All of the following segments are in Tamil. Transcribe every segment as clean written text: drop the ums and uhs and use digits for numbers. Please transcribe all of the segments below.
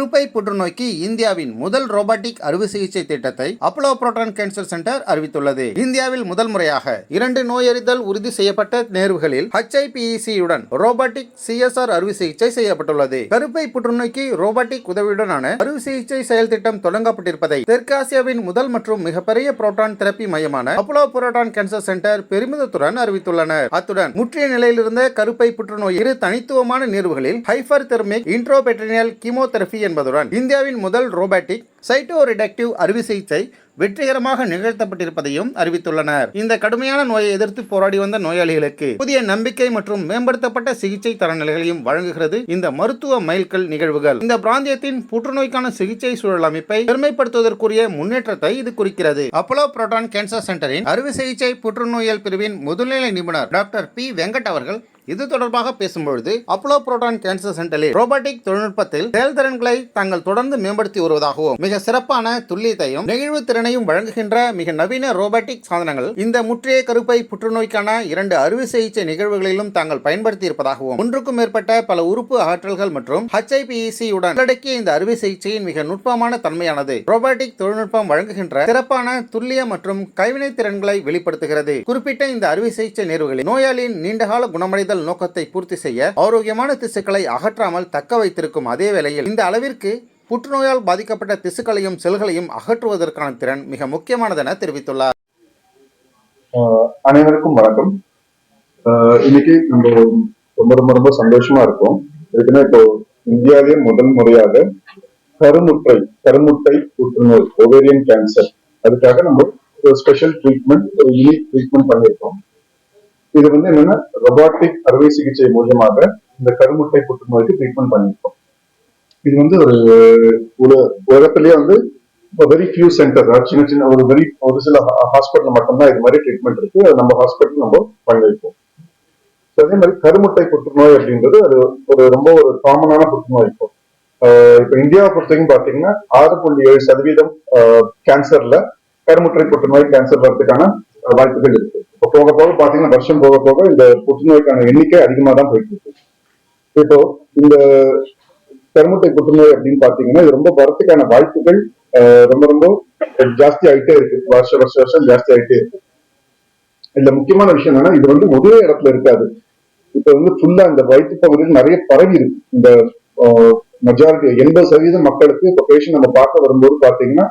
கருப்பை புற்றுநோய்க்கு இந்தியாவின் முதல் ரோபாட்டிக் அறுவை சிகிச்சை திட்டத்தை அப்போலோ புரோட்டான் கேன்சர் சென்டர் அறிவித்துள்ளது. இந்தியாவில் முதல் முறையாக 2 நோயறிதல் உறுதி செய்யப்பட்ட நேர்வுகளில் HIPEC உடன் ரோபாட்டிக் CSR அறுவை சிகிச்சை செய்யப்பட்டுள்ளது. கருப்பை புற்றுநோய்க்கு ரோபாட்டிக் உதவியுடனான அறுவை சிகிச்சை செயல் திட்டம் தொடங்கப்பட்டிருப்பதை தெற்காசியாவின் முதல் மற்றும் மிகப்பெரிய புரோட்டான் தெரப்பி மையமான அப்போலோ புரோட்டான் கேன்சர் சென்டர் பெருமிதத்துடன் அறிவித்துள்ளனர். அத்துடன் முற்றிய நிலையில் இருந்த கருப்பை புற்றுநோய் இரு தனித்துவமான நேர்வுகளில் ஹைபர்தெர்மிக் இன்ட்ரோபெட்ரினியல் கீமோதெரபி என்பதுடன் இந்தியாவின் முதல் ரோபாட்டிக் சைட்டோரிடக்டிவ் அறுவை சிகிச்சை வெற்றிகரமாக நிகழ்த்தப்பட்டிருப்பதையும் அறிவித்துள்ளனர். இந்த கடுமையான நோயை எதிர்த்து போராடி வந்த நோயாளிகளுக்கு புதிய நம்பிக்கை மற்றும் மேம்படுத்தப்பட்ட சிகிச்சை தரநிலைகளையும் வழங்குகிறது இந்த மருத்துவ மைல்கல் நிகழ்வுகள். இந்த பிராந்தியத்தின் புற்றுநோய்க்கான சிகிச்சை சூழல் அமைப்பை பெருமைப்படுத்துவதற்குரிய முன்னேற்றத்தை இது குறிக்கிறது. அப்போலோ புரோட்டான் கேன்சர் சென்டரின் அறுவை சிகிச்சை புற்றுநோயியல் பிரிவின் முதுநிலை நிபுணர் டாக்டர் பி வெங்கட் அவர்கள் இது தொடர்பாக பேசும்பொழுது, அப்போலோ புரோட்டான் கேன்சர் சென்டரில் ரோபாட்டிக் தொழில்நுட்பத்தில் செயல்திறன்களை தாங்கள் தொடர்ந்து மேம்படுத்தி வருவதாகவும் மிக சிறப்பான துல்லியத்தையும் நெகிழ்வு திறனையும் வழங்குகின்ற மிக நவீன ரோபாட்டிக் சாதனங்கள் இந்த முற்றிய கருப்பை புற்றுநோய்க்கான 2 அறுவை சிகிச்சை நிகழ்வுகளிலும் தாங்கள் பயன்படுத்தி இருப்பதாகவும், ஒன்றுக்கும் மேற்பட்ட பல உறுப்பு அகற்றல்கள் மற்றும் HIPEC உடன் உள்ளடக்கிய இந்த அறுவை சிகிச்சையின் மிக நுட்பமான தன்மையானது ரோபாட்டிக் தொழில்நுட்பம் வழங்குகின்ற சிறப்பான துல்லிய மற்றும் கைவினை திறன்களை வெளிப்படுத்துகிறது. குறிப்பிட்ட இந்த அறுவை சிகிச்சை நேர்வுகளில் நோயாளியின் நீண்டகால குணமடைதல் நோக்கத்தை பூர்த்தி செய்ய ஆரோக்கியமான திசுக்களை அகற்றாமல் தக்க வைத்திருக்கும் அதே வேளையில் இந்த அளவிற்கு புற்றுநோயால் பாதிக்கப்பட்ட திசுக்களையும் செல்களையும் அகற்றுவதற்கான திறன் மிக முக்கியமானதென தெரிவித்துள்ளார். அனைவருக்கும் வணக்கம். இன்னைக்கு நம்ம ரொம்ப சந்தோஷமா இருக்கும். ஏற்கனவே இப்போ இந்தியாவிலே முதல் முறையாக கருமுட்டை புற்றுநோய் ஓவேரியன் கேன்சர் அதுக்காக நம்ம ஒரு ஸ்பெஷல் ட்ரீட்மெண்ட், ஒரு யூனிக் ட்ரீட்மெண்ட் பண்ணியிருக்கோம். இது என்னன்னா ரொபாட்டிக் அறுவை சிகிச்சை மூலமாக இந்த கருமுட்டை புற்றுநோய்க்கு ட்ரீட்மெண்ட் பண்ணியிருக்கோம். இது ஒரு உலகத்திலேயே வெரி ஃபியூ சென்டர், சின்ன ஒரு சில ஹாஸ்பிட்டல் மட்டும்தான் இது மாதிரி ட்ரீட்மெண்ட் இருக்கு. நம்ம ஹாஸ்பிட்டல் நம்ம பண்ணியிருக்கோம். அதே மாதிரி கருமுட்டை புற்றுநோய் அப்படின்றது அது ஒரு காமனான புற்றுநோய். இப்போ இந்தியாவை பொறுத்தவரைக்கும் பாத்தீங்கன்னா 6.7% கேன்சர்ல கருமுட்டை புற்றுநோய் கேன்சர் வரதுக்கான வாய்ப்புகள் இருக்கு. இப்போ போக போக பாத்தீங்கன்னா வருஷம் போக போக இந்த புற்றுநோய்க்கான எண்ணிக்கை அதிகமா தான் போயிட்டு இருக்கு. இப்போ இந்த கருமுட்டை புற்றுநோய் அப்படின்னு பாத்தீங்கன்னா இது ரொம்ப வரத்துக்கான வாய்ப்புகள் ரொம்ப ஜாஸ்தி ஆயிட்டே இருக்கு. வருஷம் ஜாஸ்தி ஆயிட்டே இருக்கு. இதுல முக்கியமான விஷயம் என்னன்னா இது ஒரே இடத்துல இருக்காது. இப்ப ஃபுல்லா இந்த வயிற்று பகுதியில் நிறைய பரவி இருக்கு. இந்த மெஜாரிட்டி 80% மக்களுக்கு இப்ப பேஷண்ட் நம்ம பார்க்க வரும்போது பாத்தீங்கன்னா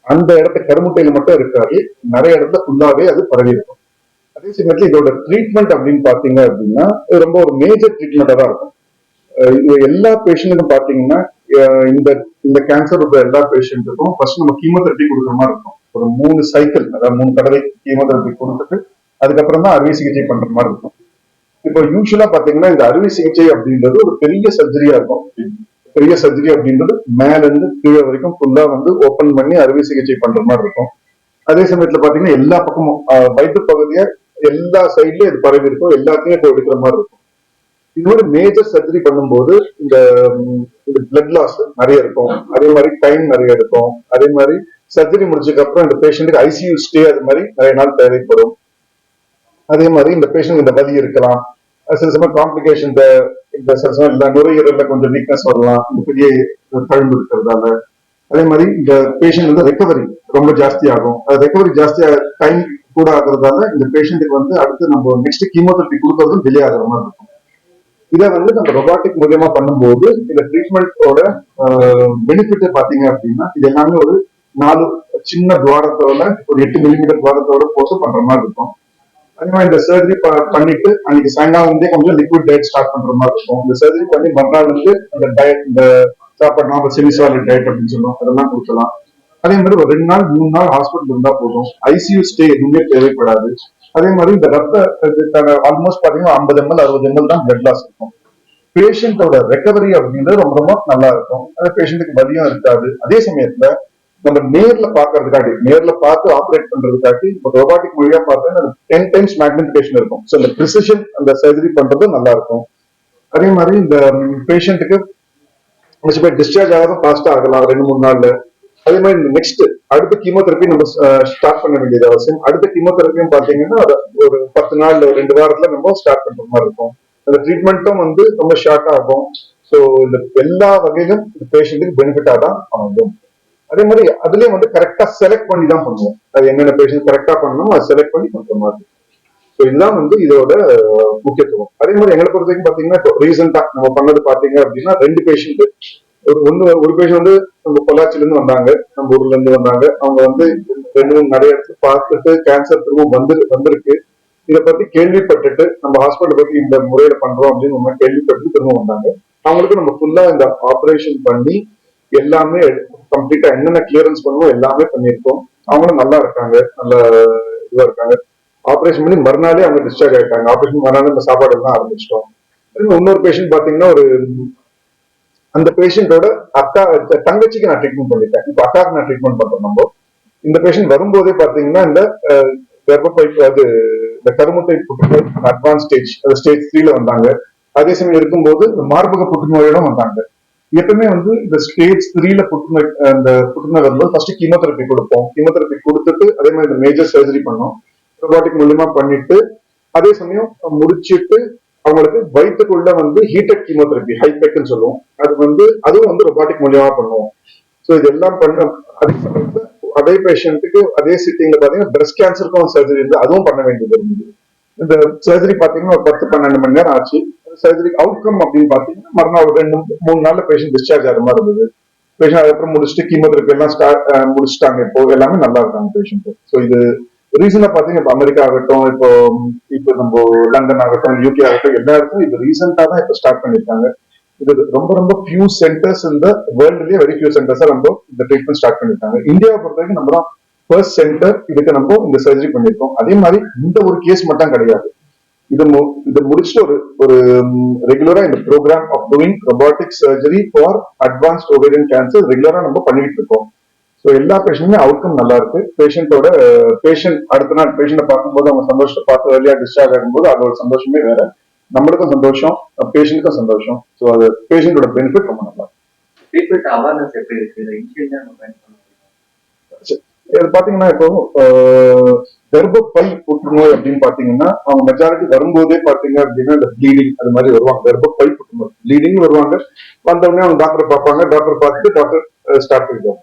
அந்த இடத்த கருமுட்டையில மட்டும் இருக்காது, நிறைய இடத்துல ஃபுல்லாவே அது பரவி இருக்கும். அதே சமயத்துல இதோட ட்ரீட்மெண்ட் அப்படின்னு பாத்தீங்க அப்படின்னா ரொம்ப ஒரு மேஜர் ட்ரீட்மெண்டா தான் இருக்கும். எல்லா பேஷண்ட்டுக்கும் பாத்தீங்கன்னா இந்த கேன்சர் உள்ள எல்லா பேஷண்ட்டுக்கும் ஃபர்ஸ்ட் நம்ம கீமோதெரபி கொடுக்குற மாதிரி இருக்கும். ஒரு 3 சைக்கிள், அதாவது 3 தடவை கீமோதெரபி கொடுத்துட்டு அதுக்கப்புறம் தான் அறுவை சிகிச்சை பண்ற மாதிரி இருக்கும். இப்போ யூஸ்வலா பாத்தீங்கன்னா இந்த அறுவை சிகிச்சை அப்படின்றது ஒரு பெரிய சர்ஜரியா இருக்கும். பெரிய சர்ஜரி அப்படின்றது மேல இருந்து கீழே வரைக்கும் ஃபுல்லா ஓபன் பண்ணி அறுவை சிகிச்சை பண்ற மாதிரி இருக்கும். அதே சமயத்துல பாத்தீங்கன்னா எல்லா பக்கமும் வயிற்று பகுதியை எல்லா சைட்லயும் இது பரவி இருக்கும், எல்லாத்தையும் இப்போ எடுக்கிற மாதிரி இருக்கும். இது மாதிரி மேஜர் சர்ஜரி பண்ணும்போது இந்த பிளட் லாஸ் நிறைய இருக்கும், அதே மாதிரி டைம் நிறைய இருக்கும். அதே மாதிரி சர்ஜரி முடிச்சதுக்கு அப்புறம் இந்த பேஷண்ட்டுக்கு ICU ஸ்டே அது மாதிரி நிறைய நாள் தேவைப்படும். அதே மாதிரி இந்த பேஷண்ட் இந்த வலி இருக்கலாம், சில சமயம் காம்ப்ளிகேஷன், இந்த சில சமயம் நுரையீரல்ல கொஞ்சம் வீக்னஸ் வரலாம் இந்த பெரிய தழும்பு இருக்கிறதால. அதே மாதிரி இந்த பேஷண்ட் ரெக்கவரி ரொம்ப ஜாஸ்தி ஆகும். ரெக்கவரி ஜாஸ்தியா டைம் கூட ஆகுறதால இந்த பேஷண்ட்டுக்கு அடுத்து நம்ம நெக்ஸ்ட் கீமோதெரபி கொடுக்கறதும் டிலே ஆகுற மாதிரி இருக்கும். இதை நம்ம ரொபாட்டிக் மூலியமா பண்ணும்போது இந்த ட்ரீட்மெண்டோட பெனிஃபிட் பாத்தீங்க அப்படின்னா இது எல்லாமே ஒரு 4 சின்ன துவாரத்தோட ஒரு 8 மில்லிமீட்டர் துவாரத்தோட போட்டு பண்ற மாதிரி இருக்கும். அதே மாதிரி இந்த சர்ஜரி பண்ணிட்டு அன்னைக்கு சாயங்காலம் கொஞ்சம் லிக்விட் டயட் ஸ்டார்ட் பண்ற மாதிரி இருக்கும். இந்த சர்ஜரி பண்ணி மறுநாள் இந்த டயட், இந்த சாப்பாடு நாம செமிசாலிட் டயட் அப்படின்னு சொல்லுவோம், அதெல்லாம் கொடுக்கலாம். அதே மாதிரி ஒரு 2 நாள் 3 நாள் ஹாஸ்பிட்டல் இருந்தா போதும், ICU ஸ்டே எதுவுமே தேவைப்படாது. அதே மாதிரி இந்த ரத்த ஆல்மோஸ்ட் பாத்தீங்கன்னா 50 ml 60 ml தான் பிளட் லாஸ் இருக்கும். பேஷண்டோட ரெக்கவரி அப்படின்றது ரொம்ப நல்லா இருக்கும். அது பேஷண்ட்டுக்கு வலியும் இருக்காது. அதே சமயத்துல நம்ம நேர்ல பாக்குறதுக்காட்டி, நேர்ல பார்த்து ஆப்ரேட் பண்றதுக்காட்டி இப்போ ரொபாட்டிக் மொழியா பார்த்தா 10 times மேக்னிபிகேஷன் இருக்கும். ஸோ இந்த ப்ரிசிஷன் அந்த சர்ஜரி பண்றது நல்லா இருக்கும். அதே மாதிரி இந்த பேஷண்ட்டுக்கு டிஸ்சார்ஜ் ஆகாதான் ஃபாஸ்டா ஆகலாம் 2-3 நாள்ல. அதே மாதிரி நெக்ஸ்ட் அடுத்த கீமோதெரபி நம்ம ஸ்டார்ட் பண்ண வேண்டியது அவசியம். அடுத்த கீமோதெரபியும் பாத்தீங்கன்னா ஒரு 10 நாள் 2 வாரத்துல நம்ம ஸ்டார்ட் பண்ற மாதிரி இருக்கும். அந்த ட்ரீட்மெண்ட்டும் ரொம்ப ஷார்ட் ஆகும். ஸோ இந்த எல்லா வகையிலும் பேஷண்ட்டுக்கு பெனிஃபிட்டா தான் ஆகும். அதே மாதிரி அதுலயே வந்து கரெக்டா செலக்ட் பண்ணி தான் பண்ணுவோம். அது என்னென்ன பேஷண்ட் கரெக்டா பண்ணணும் அதை செலக்ட் பண்ணி பண்ற மாதிரி. ஸோ இதுதான் வந்து இதோட முக்கியத்துவம். அதே மாதிரி எங்களை பொறுத்த வரைக்கும் பாத்தீங்கன்னா இப்போ ரீசெண்டா நம்ம பண்ணது பாத்தீங்க அப்படின்னா 2 பேஷண்ட் ஒரு பேஷண்ட் வந்து நம்ம பொள்ளாச்சில இருந்து வந்தாங்க, நம்ம ஊர்ல இருந்து வந்தாங்க. அவங்க வந்து 2 நிறைய இடத்துல பார்த்துட்டு கேன்சர் திரும்ப வந்திருக்கு. இதை பத்தி கேள்விப்பட்டுட்டு நம்ம ஹாஸ்பிட்டல் பத்தி இந்த முறையில பண்றோம் அப்படின்னு நம்ம கேள்விப்பட்டு திரும்ப வந்தாங்க. அவங்களுக்கு நம்ம ஃபுல்லா இந்த ஆபரேஷன் பண்ணி எல்லாமே கம்ப்ளீட்டா என்னென்ன கிளியரன்ஸ் பண்ணுவோம் எல்லாமே பண்ணியிருக்கோம். அவங்களும் நல்லா இருக்காங்க, நல்ல இதுவா இருக்காங்க. ஆபரேஷன் பண்ணி மறுநாளே அவங்க டிஸ்சார்ஜ் ஆயிட்டாங்க. ஆபரேஷன் மறுநாள் இந்த சாப்பாடு எல்லாம் ஆரம்பிச்சிட்டோம். இன்னொரு பேஷண்ட் பாத்தீங்கன்னா அந்த பேஷண்டோட அக்கா தங்கச்சிக்கு நான் ட்ரீட்மெண்ட் பண்ணிட்டேன். இப்போ அக்காவுக்கு நான் ட்ரீட்மெண்ட் பண்றோம். நம்ம இந்த பேஷண்ட் வரும்போதே பாத்தீங்கன்னா இந்த கர்ப்பப்பை அது இந்த கருமுட்டை புற்றுநோய் அட்வான்ஸ் ஸ்டேஜ் 3ல வந்தாங்க. அதே சமயம் இருக்கும்போது மார்பக புற்றுநோயோட வந்தாங்க. எப்பவுமே வந்து இந்த ஸ்டேஜ் 3ல புற்றுநோய் வரும்போது ஃபர்ஸ்ட் கீமோதெரப்பி கொடுப்போம். கீமோதெரப்பி கொடுத்துட்டு அதே மாதிரி இந்த மேஜர் சர்ஜரி பண்ணோம். ரொபாட்டிக் மூலியமா பண்ணிட்டு அதே சமயம் முடிச்சிட்டு அவங்களுக்கு வயிற்றுக்குள்ள வந்து ஹீட்டட் கீமோதெரப்பி ஹைபெக்னு சொல்லுவோம். அது வந்து அதுவும் வந்து ரொபாட்டிக் மூலியமா பண்ணுவோம். ஸோ இதெல்லாம் பண்ண அதே பேஷண்ட்டுக்கு அதே சிட்டிங்ல பாத்தீங்கன்னா பிரஸ்ட் கேன்சருக்கும் சர்ஜரி இருந்து அதுவும் பண்ண வேண்டியது இருந்தது. இந்த சர்ஜரி பாத்தீங்கன்னா ஒரு 10-12 மணி நேரம் ஆச்சு. சர்ஜரி அவுட்கம் அப்படின்னு பாத்தீங்கன்னா மறுநாள் ஒரு 2-3 நாள்ல பேஷண்ட் டிஸ்சார்ஜ் ஆகிற மாதிரி இருந்தது. பேஷண்ட் அதுக்கப்புறம் முடிச்சுட்டு கீமோதெரப்பி எல்லாம் முடிச்சுட்டாங்க. இப்போ எல்லாமே நல்லா இருக்காங்க பேஷண்ட். ஸோ இது ரீசனா பாத்தீங்கன்னா இப்போ அமெரிக்கா ஆகட்டும், இப்போ நம்ம லண்டன் ஆகட்டும், யூகே ஆகட்டும், எல்லா இடத்தும் இது ரீசெண்டா தான் இப்போ ஸ்டார்ட் பண்ணிருக்காங்க. இது ரொம்ப ரொம்ப ஃபியூ சென்டர்ஸ் இந்த வேர்ல்ட்லயே வெரி ஃபியூ சென்டர்ஸ் நம்ம இந்த ட்ரீட்மெண்ட் ஸ்டார்ட் பண்ணிருக்காங்க. இந்தியாவை பொறுத்த வரைக்கும் நம்ம தான் ஃபர்ஸ்ட் சென்டர் இதுக்கு நம்ம இந்த சர்ஜரி பண்ணிருக்கோம். அதே மாதிரி இந்த ஒரு கேஸ் மட்டும் கிடையாது. இது முடிச்சுட்டு ஒரு ரெகுலரா இந்த program of doing robotic surgery for advanced ovarian cancer ரெகுலரா நம்ம பண்ணிட்டு இருக்கோம். ஸோ எல்லா பேஷண்ட்டுமே அவுட்கம் நல்லா இருக்கு. பேஷண்ட் அடுத்த நாள் பேஷண்ட்டை பார்க்கும்போது அவங்க சந்தோஷத்தை பார்த்து ஏர்லியா டிஸ்சார்ஜ் ஆகும்போது அதோட சந்தோஷமே வேற. நம்மளுக்கும் சந்தோஷம், பேஷண்ட்டுக்கும் சந்தோஷம். ஸோ அது பேஷண்டோட பெனிஃபிட் ரொம்ப நல்லா இது பாத்தீங்கன்னா இப்போ கர்ப்பப்பை புற்றுநோய் அப்படின்னு பாத்தீங்கன்னா அவங்க மெஜாரிட்டி வரும்போதே பாத்தீங்க அப்படின்னா இந்த ப்ளீடிங் அது மாதிரி வருவாங்க. கர்ப்பப்பை புற்றுநோய் ப்ளீடிங் வருவாங்க. வந்தவொடனே அவங்க டாக்டர் பார்ப்பாங்க. டாக்டர் பார்த்துட்டு டாக்டர் ஸ்டார்ட் பண்ணிடுவாங்க.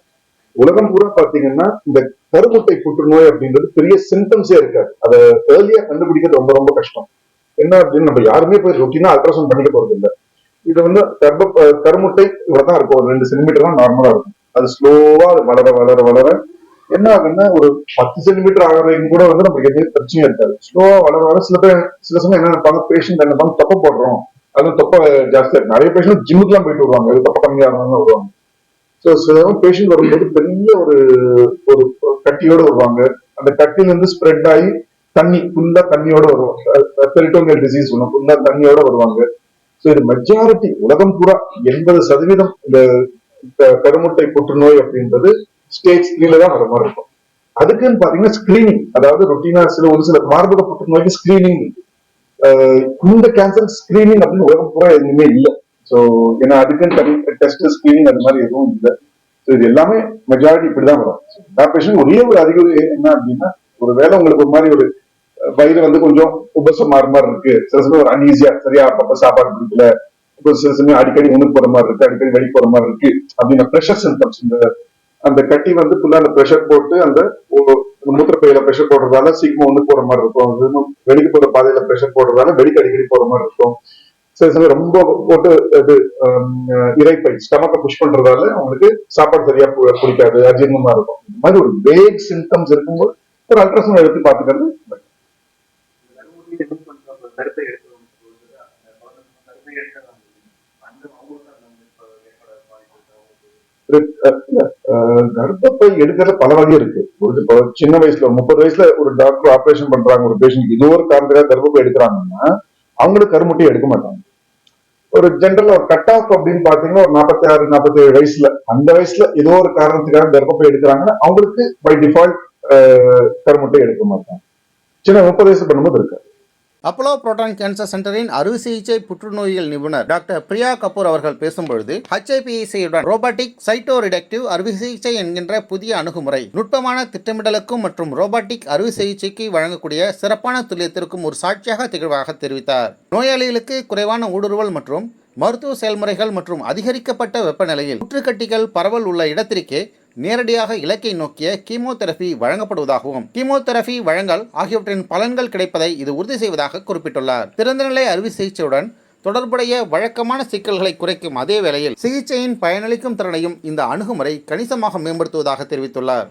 உலகம் பூரா பாத்தீங்கன்னா இந்த கருமுட்டை புற்றுநோய் அப்படின்றது பெரிய சிம்டம்ஸே இருக்காது. அதை ஏர்லியா கண்டுபிடிக்கிறது ரொம்ப ரொம்ப கஷ்டம். என்ன அப்படின்னு நம்ம யாருமே போய் ரொட்டீனா அல்ட்ராசவுண்ட் பண்ணிக்க போறது இல்லை. இது வந்து கருமுட்டை இவ்வளவுதான் இருக்கும், ஒரு 2 சென்டிமீட்டர் தான் நார்மலா இருக்கும். அது ஸ்லோவா வளர வளர வளர என்ன ஆகுன்னா ஒரு 10 சென்டிமீட்டர் ஆகிற வரைக்கும் கூட வந்து நமக்கு எதுவும் பிரச்சனையே இருக்காது. ஸ்லோவா வளர வளர சில சமயம் என்ன நினைப்பாங்க, பேஷண்ட் என்ன நினைப்பாங்க, தொப்பை போடுறோம், அது தொப்பை ஜாஸ்தியா இருக்கு. நிறைய பேஷண்ட் ஜிம்முக்கு எல்லாம் போயிட்டு வருவாங்க, அது தொப்பை கம்மியாக வருவாங்க. ஸோ பேஷண்ட் வரும்போது பெரிய ஒரு கட்டியோட வருவாங்க. அந்த கட்டில இருந்து ஸ்ப்ரெட் ஆகி ஃபுல்லா தண்ணியோட வருவாங்க. பெரிட்டோனியல் டிசீஸ் ஃபுல்லா தண்ணியோட வருவாங்க. ஸோ இது மெஜாரிட்டி உலகம் பூரா 80% இந்த கருமுட்டை புற்றுநோய் அப்படின்றது ஸ்டேஜ் 3ல தான் வர மாதிரி இருக்கும். அதுக்குன்னு பாத்தீங்கன்னா ஸ்கிரீனிங், அதாவது ரொட்டீனா ஒரு சில மார்பக புற்றுநோய்க்கு ஸ்கிரீனிங், இந்த கேன்சர் ஸ்கிரீனிங் அப்படின்னு உலகம் பூரா எதுவுமே இல்லை. ஸோ ஏன்னா அதுக்குன்னு தனி டெஸ்ட் ஸ்கிரீனிங் அது மாதிரி எதுவும் இல்லை. ஸோ இது எல்லாமே மெஜாரிட்டி இப்படிதான் வரும். பேஷண்ட் ஒரே ஒரு அறிகுறி என்ன அப்படின்னா, ஒரு வேளை உங்களுக்கு ஒரு மாதிரி ஒரு வயிறு வந்து கொஞ்சம் உபசம் மாற மாதிரி இருக்கு, சில சமயம் ஒரு அன்ஈஸியா சரியா அப்பப்ப சாப்பாடு பிடிக்கல, சில சமயம் அடிக்கடி உணவு போற மாதிரி இருக்கு, அடிக்கடி வெளி போற மாதிரி இருக்கு அப்படின்னா ப்ரெஷர் சிம்டம்ஸ். அந்த கட்டி வந்து ஃபுல்லா அந்த ப்ரெஷர் போட்டு அந்த மூத்திரப்பையில ப்ரெஷர் போடுறதால சீக்கிரம் ஒண்ணு போற மாதிரி இருக்கும். வெளிக்கு போற பாதையில ப்ரெஷர் போடுறதால வெளிக்கு அடிக்கடி போற மாதிரி இருக்கும். சில சமயம் ரொம்ப போட்டு இது இறைப்பை ஸ்டமக்கை புஷ் பண்றதால அவங்களுக்கு சாப்பாடு சரியா பிடிக்காது, அஜீர்ணமா இருக்கும். இந்த மாதிரி ஒரு வேக் சிம்டம்ஸ் இருக்கும்போது ஒரு அல்ட்ராசவுண்ட் எடுத்து பாத்துக்கிறது. கர்ப்பப்பை எடுக்கிற பல வகை இருக்கு. சின்ன வயசுல 30 வயசுல ஒரு டாக்டர் ஆபரேஷன் பண்றாங்க ஒரு பேஷண்ட், இது ஒரு காரணத்துக்காக கர்ப்பப்பை எடுக்கிறாங்கன்னா அவங்களுக்கு கருமுட்டையை எடுக்க மாட்டாங்க. ஒரு ஜென்ரல் ஒரு கட் ஆஃப் அப்படின்னு பாத்தீங்கன்னா ஒரு 46-47 வயசுல, அந்த வயசுல ஏதோ ஒரு காரணத்துக்காக கர்ப்பப்பை எடுக்கிறாங்கன்னா அவங்களுக்கு பை டிஃபால்ட் கருமுட்டை எடுக்க மாட்டாங்க. சின்ன 30 வயசு பண்ணும்போது இருக்காது. அப்போலோ புரோட்டான் கேன்சர் சென்டரின் அறுவை சிகிச்சை புற்றுநோயியல் நிபுணர் டாக்டர் பிரியா கபூர் அவர்கள் பேசும்பொழுது HIPEC-யுடன் ரோபாட்டிக் சைட்டோரிடக்டிவ் அறுவை சிகிச்சை என்கின்ற புதிய அணுகுமுறை நுட்பமான திட்டமிடலுக்கும் மற்றும் ரோபாட்டிக் அறுவை சிகிச்சைக்கு வழங்கக்கூடிய சிறப்பான துல்லியத்திற்கும் ஒரு சாட்சியாக திகழ்வாக தெரிவித்தார். நோயாளிகளுக்கு குறைவான ஊடுருவல் மற்றும் மருத்துவ செயல்முறைகள் மற்றும் அதிகரிக்கப்பட்ட வெப்பநிலையில் புற்றுக்கட்டிகள் பரவல் உள்ள இடத்திற்கே நேரடியாக இலக்கை நோக்கிய கீமோதெரபி வழங்கப்படுவதாகவும் கீமோதெரபி வழங்கல் ஆகியவற்றின் பலன்கள் கிடைப்பதை இது உறுதி செய்வதாக குறிப்பிட்டுள்ளார். திறந்தநிலை அறுவை சிகிச்சையுடன் தொடர்புடைய வழக்கமான சிக்கல்களை குறைக்கும் அதே வேளையில் சிகிச்சையின் பயனளிக்கும் திறனையும் இந்த அணுகுமுறை கணிசமாக மேம்படுத்துவதாக தெரிவித்துள்ளார்.